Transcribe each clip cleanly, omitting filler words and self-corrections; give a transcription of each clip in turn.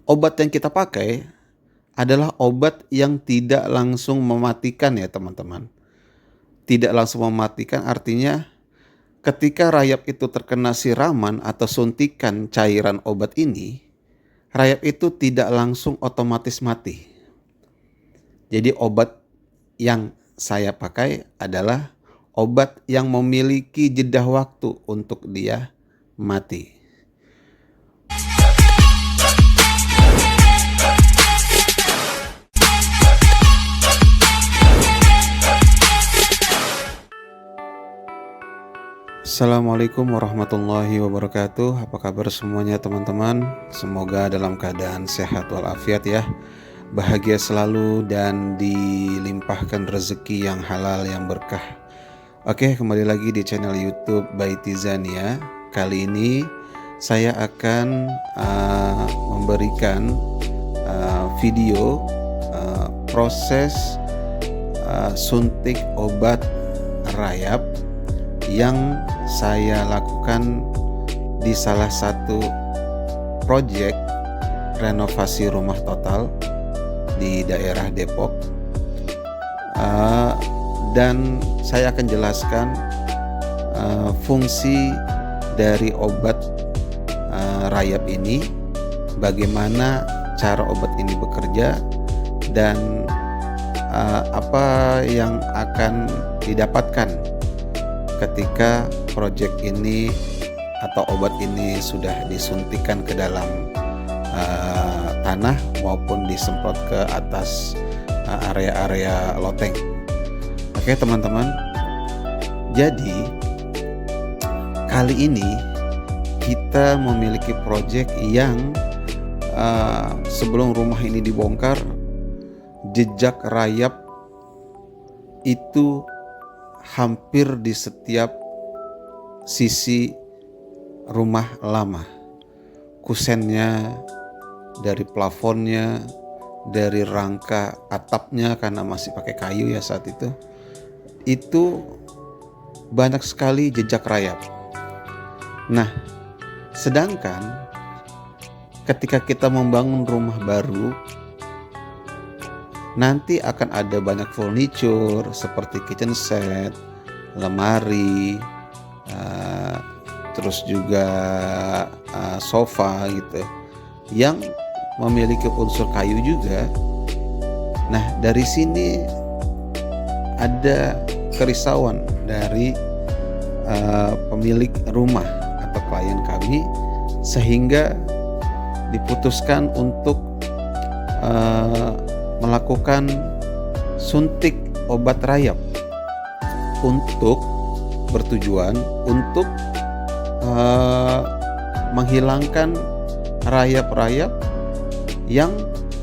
Obat yang kita pakai adalah obat yang tidak langsung mematikan ya teman-teman. Tidak langsung mematikan artinya ketika rayap itu terkena siraman atau suntikan cairan obat ini, rayap itu tidak langsung otomatis mati. Jadi obat yang saya pakai adalah obat yang memiliki jeda waktu untuk dia mati. Assalamualaikum warahmatullahi wabarakatuh. Apa kabar semuanya teman-teman? Semoga dalam keadaan sehat walafiat ya. Bahagia selalu dan dilimpahkan rezeki yang halal yang berkah. Oke, kembali lagi di channel YouTube by Tizania. Kali ini saya akan memberikan video proses suntik obat rayap yang saya lakukan di salah satu proyek renovasi rumah total di daerah Depok, dan saya akan jelaskan fungsi dari obat rayap ini, bagaimana cara obat ini bekerja, dan apa yang akan didapatkan ketika proyek ini atau obat ini sudah disuntikan ke dalam tanah maupun disemprot ke atas area-area loteng. Oke teman-teman, jadi kali ini kita memiliki proyek yang sebelum rumah ini dibongkar, jejak rayap itu hampir di setiap sisi rumah lama. Kusennya, dari plafonnya, dari rangka atapnya karena masih pakai kayu ya saat itu banyak sekali jejak rayap. Nah, sedangkan ketika kita membangun rumah baru, nanti akan ada banyak furniture seperti kitchen set, lemari, terus juga sofa gitu, yang memiliki unsur kayu juga. Nah, dari sini ada kerisauan dari pemilik rumah atau klien kami, sehingga diputuskan untuk melakukan suntik obat rayap untuk bertujuan untuk menghilangkan rayap-rayap yang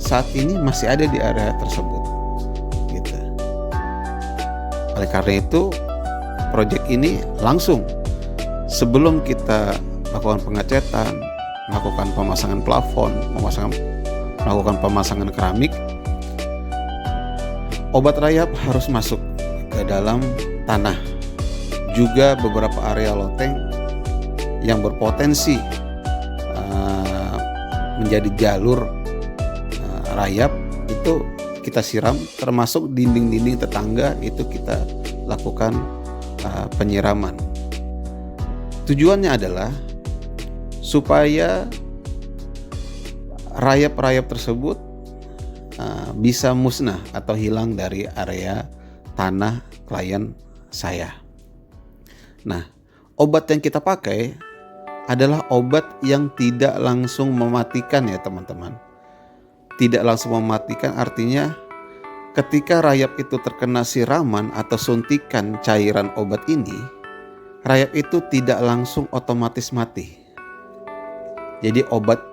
saat ini masih ada di area tersebut gitu. Oleh karena itu, proyek ini langsung sebelum kita melakukan pengecetan, melakukan pemasangan plafon, melakukan pemasangan keramik, obat rayap harus masuk ke dalam tanah. Juga beberapa area loteng yang berpotensi menjadi jalur rayap itu kita siram, termasuk dinding-dinding tetangga itu kita lakukan penyiraman. Tujuannya adalah supaya rayap-rayap tersebut bisa musnah atau hilang dari area tanah klien saya. Nah, obat yang kita pakai adalah obat yang tidak langsung mematikan ya teman-teman. Tidak langsung mematikan artinya ketika rayap itu terkena siraman atau suntikan cairan obat ini, rayap itu tidak langsung otomatis mati. Jadi obat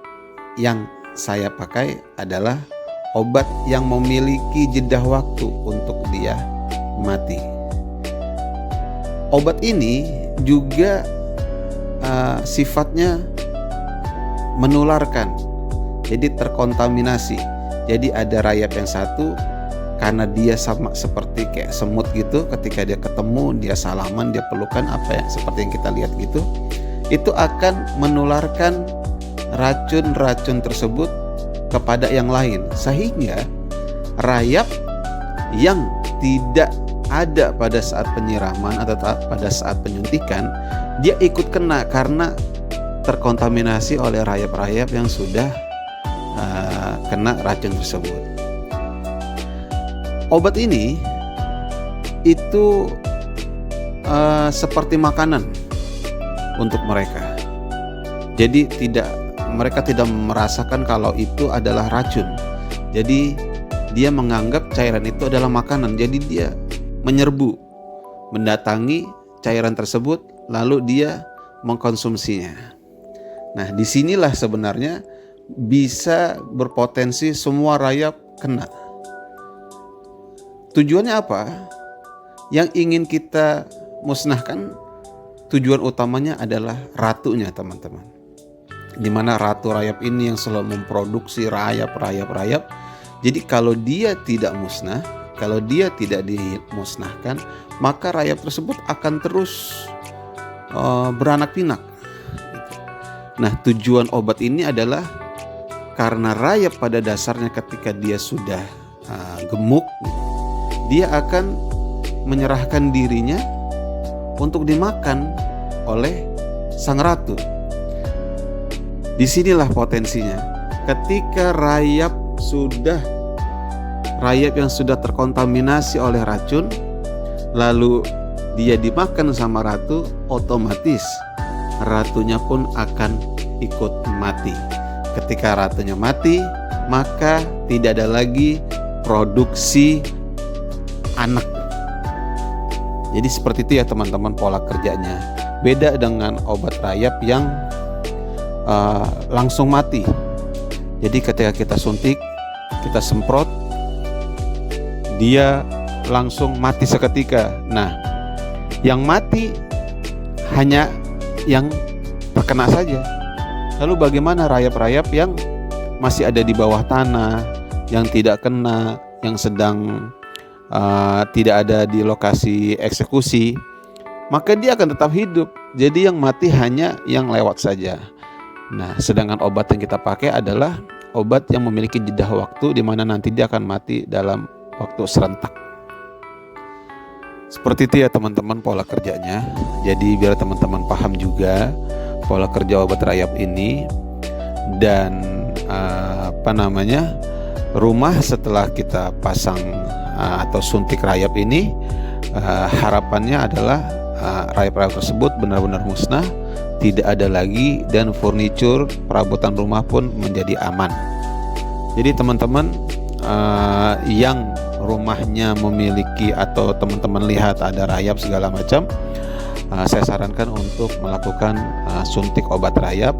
yang saya pakai adalah obat yang memiliki jeda waktu untuk dia mati. Obat ini juga sifatnya menularkan, jadi terkontaminasi. Jadi ada rayap yang satu, karena dia sama seperti kayak semut gitu, ketika dia ketemu, dia salaman, dia pelukan, apa ya, seperti yang kita lihat gitu, itu akan menularkan racun-racun tersebut kepada yang lain, sehingga rayap yang tidak ada pada saat penyiraman atau pada saat penyuntikan, dia ikut kena karena terkontaminasi oleh rayap-rayap yang sudah kena racun tersebut. Obat ini itu seperti makanan untuk mereka. Jadi mereka tidak merasakan kalau itu adalah racun. Jadi dia menganggap cairan itu adalah makanan. Jadi dia menyerbu, mendatangi cairan tersebut, lalu dia mengkonsumsinya. Nah, disinilah sebenarnya bisa berpotensi semua rayap kena. Tujuannya apa? Yang ingin kita musnahkan, tujuan utamanya adalah ratunya, teman-teman. Dimana ratu rayap ini yang selalu memproduksi rayap. Jadi kalau dia tidak musnah, kalau dia tidak dimusnahkan, maka rayap tersebut akan terus beranak pinak. Nah, tujuan obat ini adalah karena rayap pada dasarnya ketika dia sudah gemuk, dia akan menyerahkan dirinya untuk dimakan oleh sang ratu. Disinilah potensinya. Ketika rayap yang sudah terkontaminasi oleh racun, lalu dia dimakan sama ratu, otomatis ratunya pun akan ikut mati. Ketika ratunya mati, maka tidak ada lagi produksi anak. Jadi seperti itu ya teman-teman pola kerjanya. Beda dengan obat rayap yang langsung mati. Jadi ketika kita suntik, kita semprot, dia langsung mati seketika. Nah, yang mati hanya yang terkena saja. Lalu bagaimana rayap-rayap yang masih ada di bawah tanah, yang tidak kena, yang sedang tidak ada di lokasi eksekusi, maka dia akan tetap hidup. Jadi yang mati hanya yang lewat saja. Nah, sedangkan obat yang kita pakai adalah obat yang memiliki jeda waktu, di mana nanti dia akan mati dalam waktu serentak. Seperti itu ya teman-teman pola kerjanya. Jadi biar teman-teman paham juga pola kerja obat rayap ini. Dan rumah setelah kita pasang atau suntik rayap ini, harapannya adalah rayap-rayap tersebut benar-benar musnah, tidak ada lagi, dan furnitur perabotan rumah pun menjadi aman. Jadi teman-teman yang rumahnya memiliki atau teman-teman lihat ada rayap segala macam, saya sarankan untuk melakukan suntik obat rayap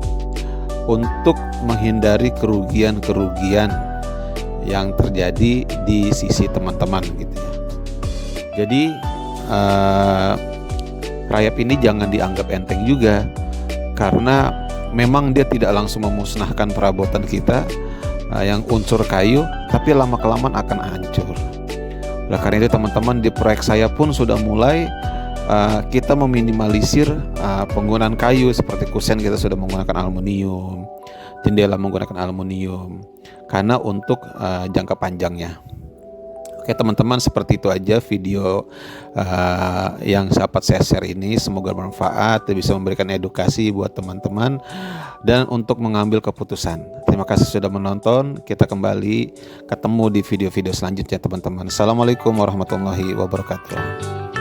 untuk menghindari kerugian-kerugian yang terjadi di sisi teman-teman gitu ya. Jadi rayap ini jangan dianggap enteng juga, karena memang dia tidak langsung memusnahkan perabotan kita yang unsur kayu, tapi lama-kelamaan akan hancur. Oleh karena itu teman-teman, di proyek saya pun sudah mulai kita meminimalisir penggunaan kayu. Seperti kusen kita sudah menggunakan aluminium, jendela menggunakan aluminium, karena untuk jangka panjangnya. Oke teman-teman, seperti itu aja video yang dapat saya share ini. Semoga bermanfaat dan bisa memberikan edukasi buat teman-teman dan untuk mengambil keputusan. Terima kasih sudah menonton. Kita kembali ketemu di video-video selanjutnya teman-teman. Assalamualaikum warahmatullahi wabarakatuh.